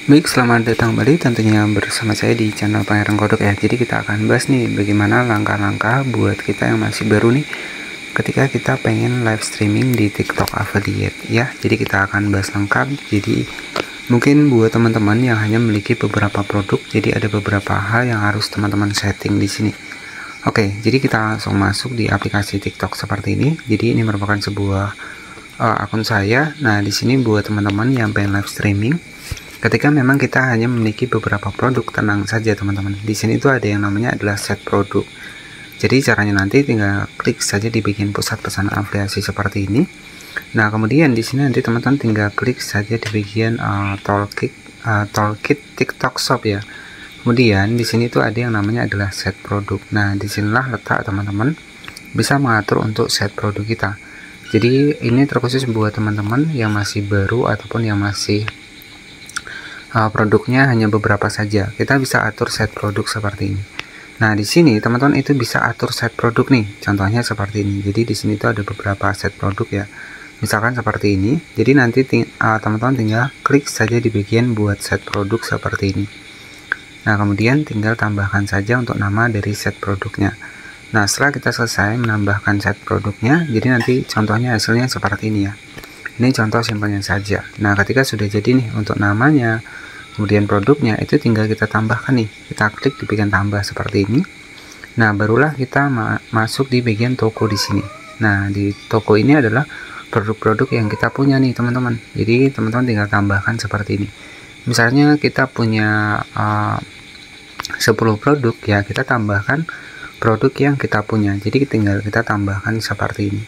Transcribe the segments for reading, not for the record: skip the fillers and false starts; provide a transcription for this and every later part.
Baik, selamat datang kembali tentunya bersama saya di channel Pangeran Kodok ya. Jadi kita akan bahas nih bagaimana langkah-langkah buat kita yang masih baru nih ketika kita pengen live streaming di TikTok affiliate ya. Jadi kita akan bahas lengkap. Jadi mungkin buat teman-teman yang hanya memiliki beberapa produk, jadi ada beberapa hal yang harus teman-teman setting di sini. Oke, jadi kita langsung masuk di aplikasi TikTok seperti ini. Jadi ini merupakan sebuah akun saya. Nah, di sini buat teman-teman yang pengen live streaming ketika memang kita hanya memiliki beberapa produk, tenang saja teman-teman. Di sini tuh ada yang namanya adalah set produk. Jadi caranya nanti tinggal klik saja di bagian pusat pesanan afiliasi seperti ini. Nah, kemudian di sini nanti teman-teman tinggal klik saja di bagian toolkit TikTok Shop ya. Kemudian di sini tuh ada yang namanya adalah set produk. Nah, disinilah letak teman-teman bisa mengatur untuk set produk kita. Jadi ini terkhusus buat teman-teman yang masih baru ataupun yang masih produknya hanya beberapa saja. Kita bisa atur set produk seperti ini. Nah, di sini teman-teman itu bisa atur set produk nih. Contohnya seperti ini. Jadi di sini tuh ada beberapa set produk ya. Misalkan seperti ini. Jadi nanti teman-teman tinggal klik saja di bagian buat set produk seperti ini. Nah, kemudian tinggal tambahkan saja untuk nama dari set produknya. Nah, setelah kita selesai menambahkan set produknya, jadi nanti contohnya hasilnya seperti ini ya. Ini contoh simpelnya saja. Nah, ketika sudah jadi nih untuk namanya, kemudian produknya, itu tinggal kita tambahkan nih. Kita klik di bagian tambah seperti ini. Nah, barulah kita masuk di bagian toko di sini. Nah, di toko ini adalah produk-produk yang kita punya nih, teman-teman. Jadi, teman-teman tinggal tambahkan seperti ini. Misalnya kita punya 10 produk ya, kita tambahkan produk yang kita punya. Jadi, tinggal kita tambahkan seperti ini.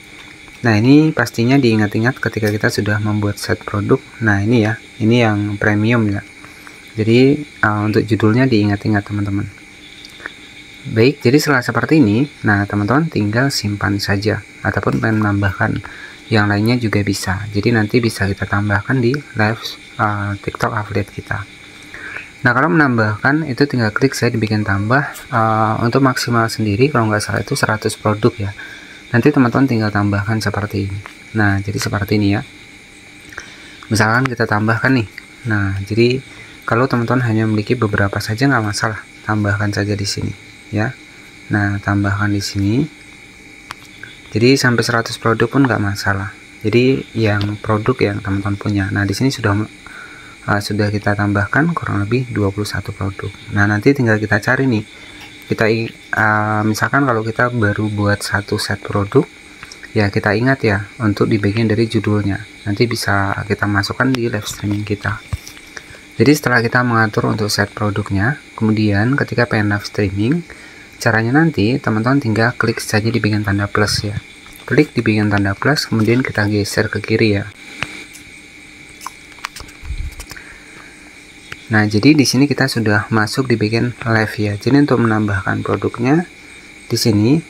Nah, ini pastinya diingat-ingat ketika kita sudah membuat set produk. Nah, ini ya, ini yang premium ya. Jadi untuk judulnya diingat-ingat teman-teman. Baik, jadi setelah seperti ini, nah teman-teman tinggal simpan saja. Ataupun pengen menambahkan yang lainnya juga bisa. Jadi nanti bisa kita tambahkan di live TikTok affiliate kita. Nah, kalau menambahkan itu tinggal klik saya di bagian tambah. Untuk maksimal sendiri kalau nggak salah itu 100 produk ya. Nanti teman-teman tinggal tambahkan seperti ini. Nah, jadi seperti ini ya. Misalkan kita tambahkan nih. Nah, jadi kalau teman-teman hanya memiliki beberapa saja nggak masalah, tambahkan saja di sini ya. Nah, tambahkan di sini. Jadi sampai 100 produk pun nggak masalah. Jadi yang produk yang teman-teman punya. Nah, di sini sudah kita tambahkan kurang lebih 21 produk. Nah, nanti tinggal kita cari nih. Kita misalkan kalau kita baru buat satu set produk ya, kita ingat ya untuk di bagian dari judulnya nanti bisa kita masukkan di live streaming kita. Jadi setelah kita mengatur untuk set produknya, kemudian ketika pengen live streaming, caranya nanti teman-teman tinggal klik saja di bagian tanda plus ya. Klik di bagian tanda plus, kemudian kita geser ke kiri ya. Nah, jadi di sini kita sudah masuk di bagian live ya. Jadi untuk menambahkan produknya di sini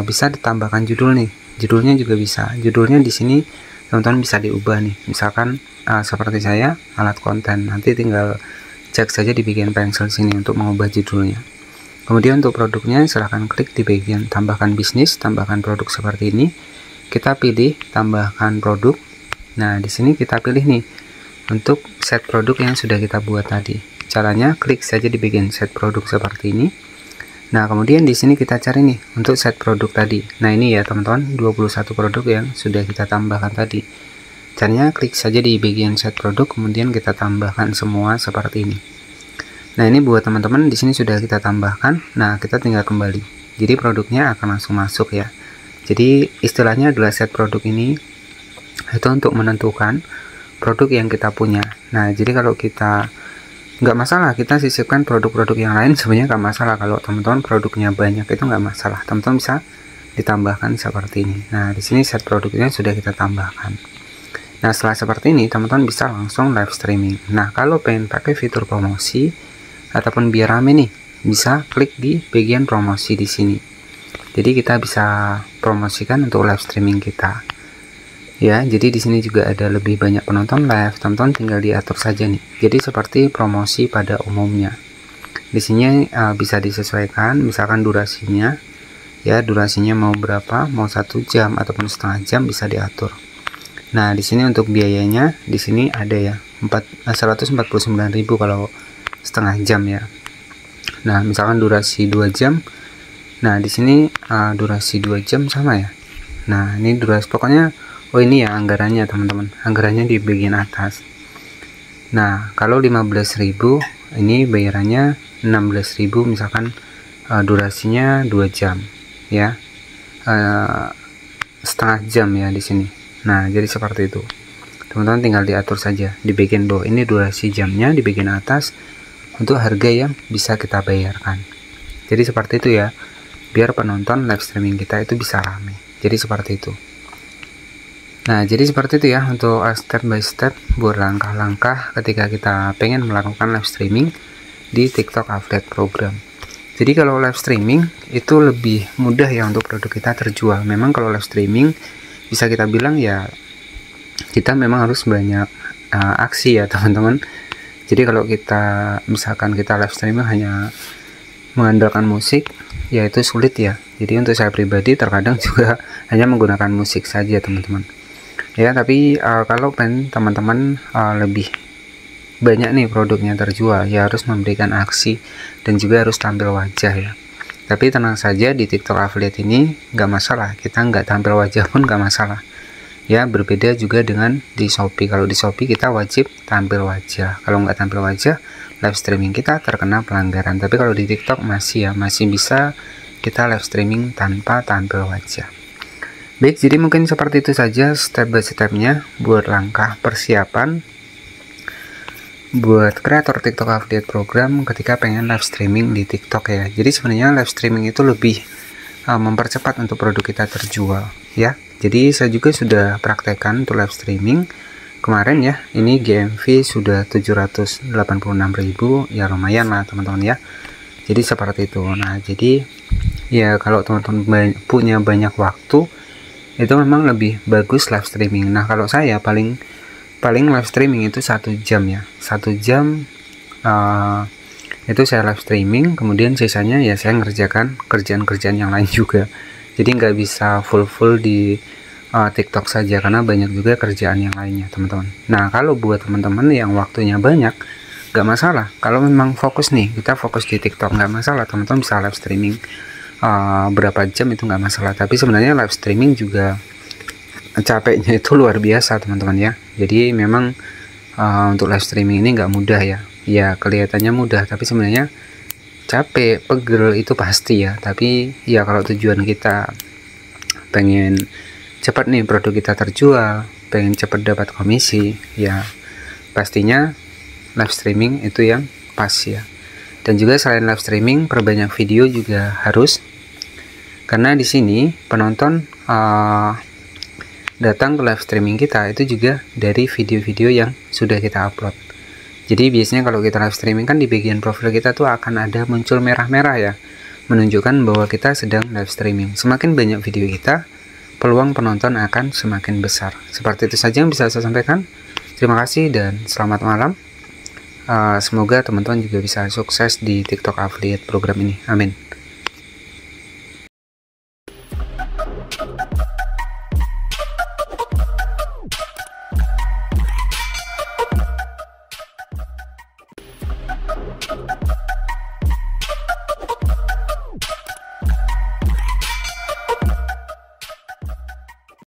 bisa ditambahkan judul nih. Judulnya juga bisa. Judulnya di sini teman-teman bisa diubah nih. Misalkan seperti saya alat konten. Nanti tinggal cek saja di bagian pensil sini untuk mengubah judulnya. Kemudian untuk produknya silahkan klik di bagian tambahkan bisnis, tambahkan produk seperti ini. Kita pilih tambahkan produk. Nah, di sini kita pilih nih untuk set produk yang sudah kita buat tadi. Caranya klik saja di bagian set produk seperti ini. Nah, kemudian di sini kita cari nih untuk set produk tadi. Nah, ini ya teman-teman, 21 produk yang sudah kita tambahkan tadi. Caranya klik saja di bagian set produk, kemudian kita tambahkan semua seperti ini. Nah, ini buat teman-teman di sini sudah kita tambahkan. Nah, kita tinggal kembali. Jadi produknya akan langsung masuk ya. Jadi istilahnya adalah set produk ini itu untuk menentukan produk yang kita punya. Nah, jadi kalau kita nggak masalah kita sisipkan produk-produk yang lain, sebenarnya nggak masalah. Kalau teman-teman produknya banyak itu nggak masalah, teman-teman bisa ditambahkan seperti ini. Nah, di sini set produknya sudah kita tambahkan. Nah, setelah seperti ini teman-teman bisa langsung live streaming. Nah, kalau pengen pakai fitur promosi ataupun biar rame nih, bisa klik di bagian promosi di sini. Jadi kita bisa promosikan untuk live streaming kita. Ya, jadi di sini juga ada lebih banyak penonton live, teman-teman tinggal diatur saja nih. Jadi seperti promosi pada umumnya. Di sini bisa disesuaikan, misalkan durasinya, ya durasinya mau berapa, mau 1 jam ataupun setengah jam bisa diatur. Nah, di sini untuk biayanya di sini ada ya 149.000 kalau setengah jam ya. Nah, misalkan durasi 2 jam. Nah, di sini durasi 2 jam sama ya. Nah, ini durasi pokoknya ini ya anggarannya teman-teman. Anggarannya di bagian atas. Nah, kalau 15.000 ini bayarannya 16.000 misalkan durasinya 2 jam ya. Setengah jam ya di sini. Nah, jadi seperti itu. Teman-teman tinggal diatur saja di bagian bawah ini durasi jamnya, di bagian atas untuk harga yang bisa kita bayarkan. Jadi seperti itu ya, biar penonton live streaming kita itu bisa ramai. Jadi seperti itu. Nah, jadi seperti itu ya untuk step by step buat langkah-langkah ketika kita pengen melakukan live streaming di TikTok Affiliate Program. Jadi kalau live streaming itu lebih mudah ya untuk produk kita terjual. Memang kalau live streaming bisa kita bilang ya kita memang harus banyak aksi ya teman-teman. Jadi kalau kita misalkan kita live streaming hanya mengandalkan musik ya itu sulit ya. Jadi untuk saya pribadi terkadang juga hanya menggunakan musik saja teman-teman ya. Tapi kalau teman-teman lebih banyak nih produknya terjual ya harus memberikan aksi dan juga harus tampil wajah ya. Tapi tenang saja, di TikTok Affiliate ini nggak masalah, kita nggak tampil wajah pun nggak masalah ya. Berbeda juga dengan di Shopee. Kalau di Shopee kita wajib tampil wajah, kalau nggak tampil wajah live streaming kita terkena pelanggaran. Tapi kalau di TikTok masih bisa kita live streaming tanpa tampil wajah. Baik, jadi mungkin seperti itu saja step by stepnya buat langkah persiapan buat kreator TikTok Affiliate Program ketika pengen live streaming di TikTok ya. Jadi sebenarnya live streaming itu lebih mempercepat untuk produk kita terjual ya. Jadi saya juga sudah praktekkan untuk live streaming kemarin ya. Ini GMV sudah 786.000 ya, lumayan lah teman-teman ya. Jadi seperti itu. Nah, jadi ya kalau teman-teman punya banyak waktu itu memang lebih bagus live streaming. Nah, kalau saya paling live streaming itu 1 jam ya. 1 jam itu saya live streaming, kemudian sisanya ya saya ngerjakan kerjaan-kerjaan yang lain juga. Jadi nggak bisa full di TikTok saja karena banyak juga kerjaan yang lainnya teman-teman. Nah, kalau buat teman-teman yang waktunya banyak nggak masalah. Kalau memang fokus nih, kita fokus di TikTok nggak masalah, teman-teman bisa live streaming berapa jam itu nggak masalah. Tapi sebenarnya live streaming juga capeknya itu luar biasa teman-teman ya. Jadi memang untuk live streaming ini nggak mudah ya. Ya kelihatannya mudah tapi sebenarnya capek, pegel itu pasti ya. Tapi ya kalau tujuan kita pengen cepat nih produk kita terjual, pengen cepat dapat komisi ya pastinya live streaming itu yang pas ya. Dan juga selain live streaming perbanyak video juga harus, karena di sini penonton datang ke live streaming kita itu juga dari video-video yang sudah kita upload. Jadi biasanya kalau kita live streaming kan di bagian profil kita tuh akan ada muncul merah-merah ya, menunjukkan bahwa kita sedang live streaming. Semakin banyak video kita, peluang penonton akan semakin besar. Seperti itu saja yang bisa saya sampaikan. Terima kasih dan selamat malam. Semoga teman-teman juga bisa sukses di TikTok Affiliate Program ini. Amin.